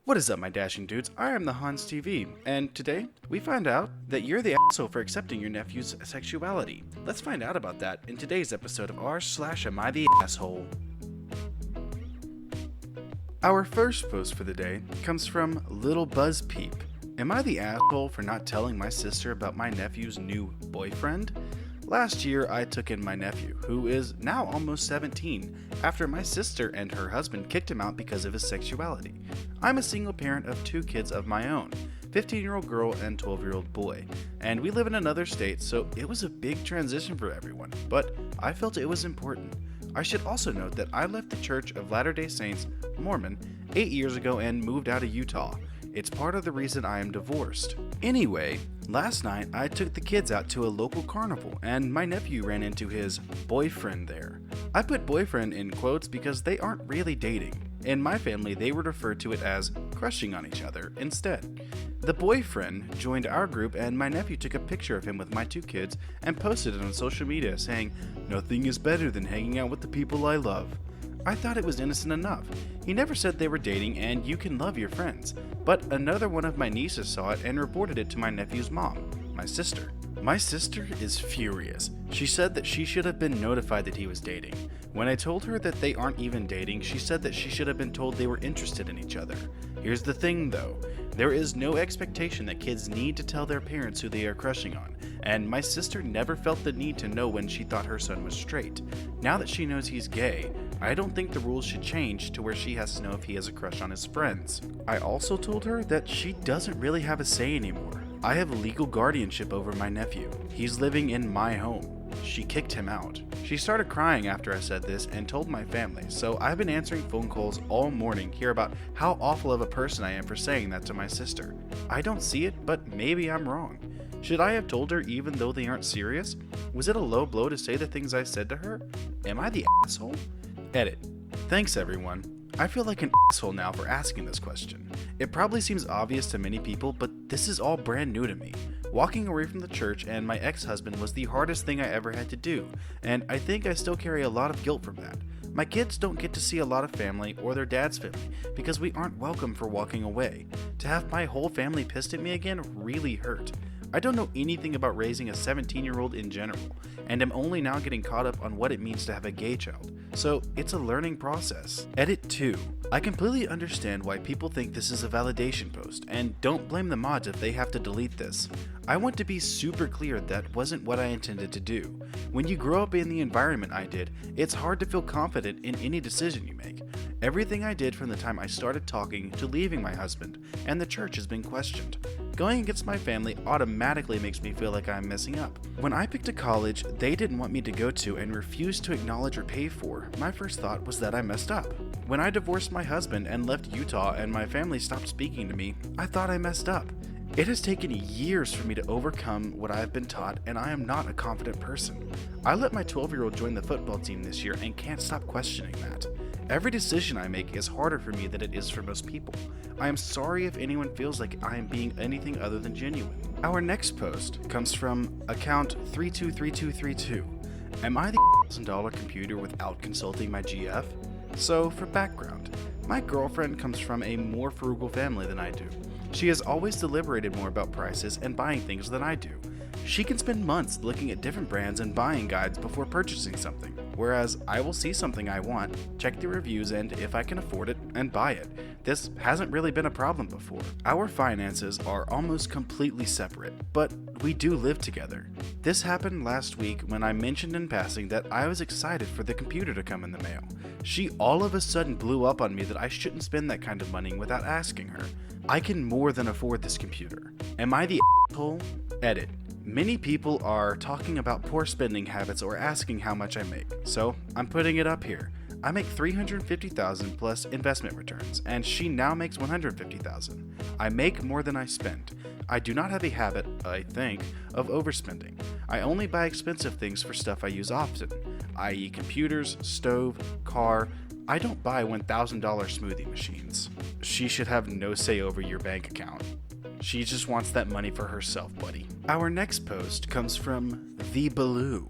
What is up, my dashing dudes? I am the Hans TV, and today we find out that you're the asshole for accepting your nephew's sexuality. Let's find out about that in today's episode of r/Am I the Asshole? Our first post for the day comes from Little Buzz Peep. Am I the asshole for not telling my sister about my nephew's new boyfriend? Last year, I took in my nephew, who is now almost 17, after my sister and her husband kicked him out because of his sexuality. I'm a single parent of 2 kids of my own, 15-year-old girl and 12-year-old boy, and we live in another state, so it was a big transition for everyone, but I felt it was important. I should also note that I left the Church of Latter-day Saints, Mormon, 8 years ago and moved out of Utah. It's part of the reason I am divorced. Anyway, last night I took the kids out to a local carnival and my nephew ran into his boyfriend there. I put boyfriend in quotes because they aren't really dating. In my family, they would refer to it as crushing on each other instead. The boyfriend joined our group and my nephew took a picture of him with my 2 kids and posted it on social media saying, "Nothing is better than hanging out with the people I love." I thought it was innocent enough. He never said they were dating and you can love your friends. But another one of my nieces saw it and reported it to my nephew's mom, my sister. My sister is furious. She said that she should have been notified that he was dating. When I told her that they aren't even dating, she said that she should have been told they were interested in each other. Here's the thing though, there is no expectation that kids need to tell their parents who they are crushing on, and my sister never felt the need to know when she thought her son was straight. Now that she knows he's gay, I don't think the rules should change to where she has to know if he has a crush on his friends. I also told her that she doesn't really have a say anymore. I have legal guardianship over my nephew. He's living in my home. She kicked him out. She started crying after I said this and told my family, so I've been answering phone calls all morning here about how awful of a person I am for saying that to my sister. I don't see it, but maybe I'm wrong. Should I have told her even though they aren't serious? Was it a low blow to say the things I said to her? Am I the asshole? Edit. Thanks everyone. I feel like an asshole now for asking this question. It probably seems obvious to many people, but this is all brand new to me. Walking away from the church and my ex-husband was the hardest thing I ever had to do, and I think I still carry a lot of guilt from that. My kids don't get to see a lot of family or their dad's family because we aren't welcome for walking away. To have my whole family pissed at me again really hurt. I don't know anything about raising a 17-year-old in general, and am only now getting caught up on what it means to have a gay child, so it's a learning process. Edit 2. I completely understand why people think this is a validation post, and don't blame the mods if they have to delete this. I want to be super clear that wasn't what I intended to do. When you grow up in the environment I did, it's hard to feel confident in any decision you make. Everything I did from the time I started talking to leaving my husband and the church has been questioned. Going against my family automatically makes me feel like I'm messing up. When I picked a college they didn't want me to go to and refused to acknowledge or pay for, my first thought was that I messed up. When I divorced my husband and left Utah and my family stopped speaking to me, I thought I messed up. It has taken years for me to overcome what I have been taught, and I am not a confident person. I let my 12-year-old join the football team this year and can't stop questioning that. Every decision I make is harder for me than it is for most people. I am sorry if anyone feels like I am being anything other than genuine. Our next post comes from account 323232. Am I the $1,000 computer without consulting my GF? So, for background, my girlfriend comes from a more frugal family than I do. She has always deliberated more about prices and buying things than I do. She can spend months looking at different brands and buying guides before purchasing something, whereas I will see something I want, check the reviews, and if I can afford it, and buy it. This hasn't really been a problem before. Our finances are almost completely separate, but we do live together. This happened last week when I mentioned in passing that I was excited for the computer to come in the mail. She all of a sudden blew up on me that I shouldn't spend that kind of money without asking her. I can more than afford this computer. Am I the asshole? Edit. Many people are talking about poor spending habits or asking how much I make, so I'm putting it up here. I make $350,000 plus investment returns, and she now makes $150,000. I make more than I spend. I do not have a habit, I think, of overspending. I only buy expensive things for stuff I use often, i.e. computers, stove, car. I don't buy $1,000 smoothie machines. She should have no say over your bank account. She just wants that money for herself, buddy. Our next post comes from The Baloo.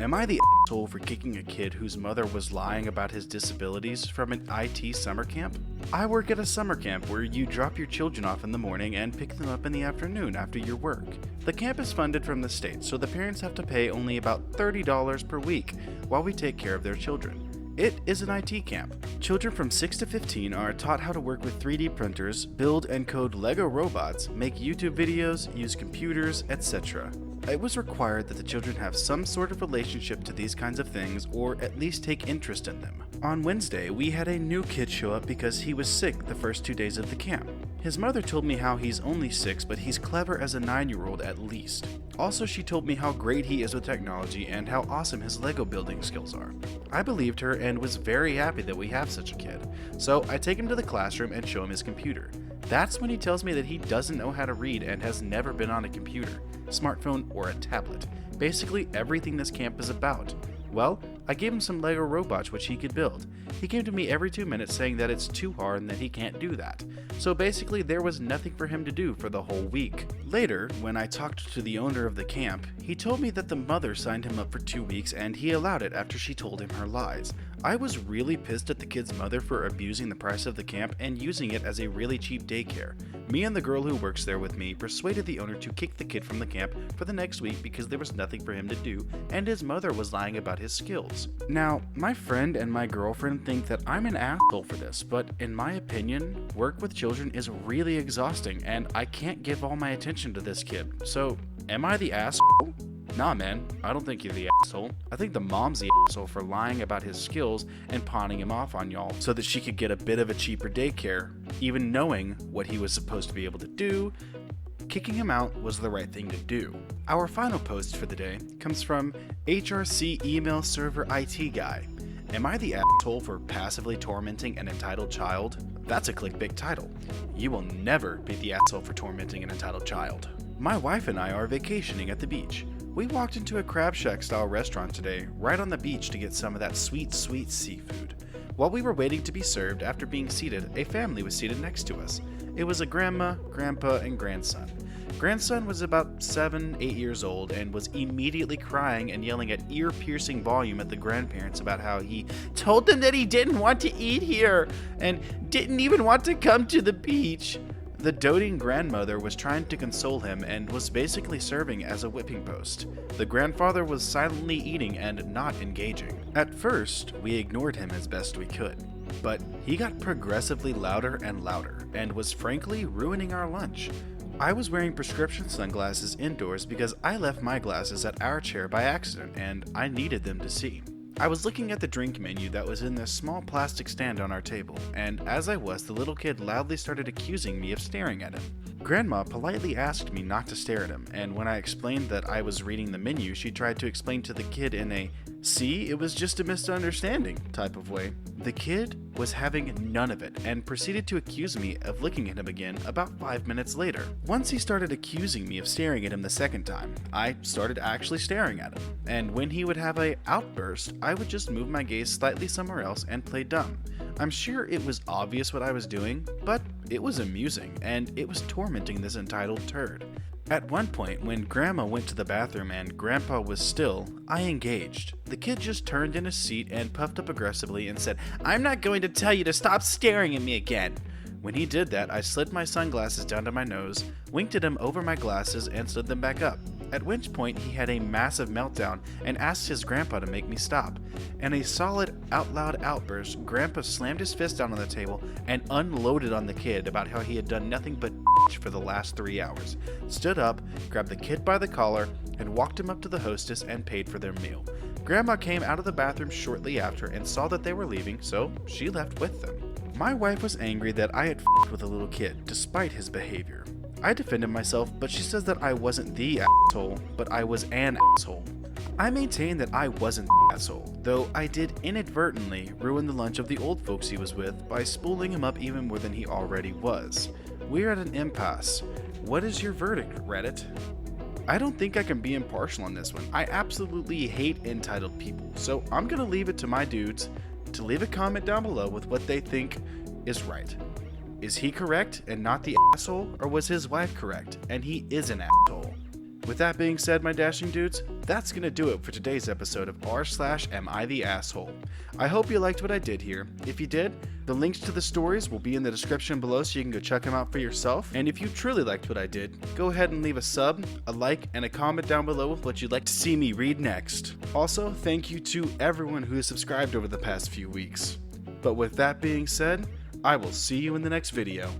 Am I the asshole for kicking a kid whose mother was lying about his disabilities from an IT summer camp? I work at a summer camp where you drop your children off in the morning and pick them up in the afternoon after your work. The camp is funded from the state, so the parents have to pay only about $30 per week while we take care of their children. It is an IT camp. Children from 6 to 15 are taught how to work with 3D printers, build and code Lego robots, make YouTube videos, use computers, etc. It was required that the children have some sort of relationship to these kinds of things or at least take interest in them. On Wednesday, we had a new kid show up because he was sick the first 2 days of the camp. His mother told me how he's only 6, but he's clever as a 9-year-old at least. Also, she told me how great he is with technology and how awesome his Lego building skills are. I believed her and was very happy that we have such a kid. So I take him to the classroom and show him his computer. That's when he tells me that he doesn't know how to read and has never been on a computer, smartphone, or a tablet. Basically everything this camp is about. Well, I gave him some Lego robots which he could build. He came to me every 2 minutes saying that it's too hard and that he can't do that. So basically there was nothing for him to do for the whole week. Later, when I talked to the owner of the camp, he told me that the mother signed him up for 2 weeks and he allowed it after she told him her lies. I was really pissed at the kid's mother for abusing the price of the camp and using it as a really cheap daycare. Me and the girl who works there with me persuaded the owner to kick the kid from the camp for the next week because there was nothing for him to do and his mother was lying about his skills. Now, my friend and my girlfriend think that I'm an asshole for this, but in my opinion, work with children is really exhausting and I can't give all my attention to this kid. So, am I the asshole? Nah man, I don't think you're the asshole. I think the mom's the asshole for lying about his skills and pawning him off on y'all so that she could get a bit of a cheaper daycare, even knowing what he was supposed to be able to do. Kicking him out was the right thing to do. Our final post for the day comes from HRC Email Server IT Guy. Am I the asshole for passively tormenting an entitled child? That's a clickbait title. You will never be the asshole for tormenting an entitled child. My wife and I are vacationing at the beach. We walked into a Crab Shack style restaurant today, right on the beach to get some of that sweet, sweet seafood. While we were waiting to be served after being seated, a family was seated next to us. It was a grandma, grandpa, and grandson. Grandson was about 7-8 years old and was immediately crying and yelling at ear-piercing volume at the grandparents about how he told them that he didn't want to eat here and didn't even want to come to the beach. The doting grandmother was trying to console him and was basically serving as a whipping post. The grandfather was silently eating and not engaging. At first, we ignored him as best we could, but he got progressively louder and louder and was frankly ruining our lunch. I was wearing prescription sunglasses indoors because I left my glasses at our chair by accident and I needed them to see. I was looking at the drink menu that was in this small plastic stand on our table, and as I was, the little kid loudly started accusing me of staring at him. Grandma politely asked me not to stare at him, and when I explained that I was reading the menu, she tried to explain to the kid in a "see, it was just a misunderstanding" type of way. The kid was having none of it and proceeded to accuse me of looking at him again about 5 minutes later. Once he started accusing me of staring at him the second time, I started actually staring at him, and when he would have an outburst, I would just move my gaze slightly somewhere else and play dumb. I'm sure it was obvious what I was doing, but it was amusing, and it was tormenting this entitled turd. At one point, when Grandma went to the bathroom and Grandpa was still, I engaged. The kid just turned in his seat and puffed up aggressively and said, "I'm not going to tell you to stop staring at me again." When he did that, I slid my sunglasses down to my nose, winked at him over my glasses, and slid them back up. At which point, he had a massive meltdown and asked his grandpa to make me stop. In a solid, out-loud outburst, Grandpa slammed his fist down on the table and unloaded on the kid about how he had done nothing but for the last 3 hours, stood up, grabbed the kid by the collar, and walked him up to the hostess and paid for their meal. Grandma came out of the bathroom shortly after and saw that they were leaving, so she left with them. My wife was angry that I had with a little kid, despite his behavior. I defended myself, but she says that I wasn't the asshole, but I was an asshole. I maintain that I wasn't the asshole, though I did inadvertently ruin the lunch of the old folks he was with by spooling him up even more than he already was. We're at an impasse. What is your verdict, Reddit? I don't think I can be impartial on this one. I absolutely hate entitled people, so I'm gonna leave it to my dudes to leave a comment down below with what they think is right. Is he correct and not the asshole, or was his wife correct and he is an asshole? With that being said, my dashing dudes, that's gonna do it for today's episode of r/Am I the Asshole. I hope you liked what I did here. If you did, the links to the stories will be in the description below so you can go check them out for yourself. And if you truly liked what I did, go ahead and leave a sub, a like, and a comment down below with what you'd like to see me read next. Also, thank you to everyone who has subscribed over the past few weeks. But with that being said, I will see you in the next video.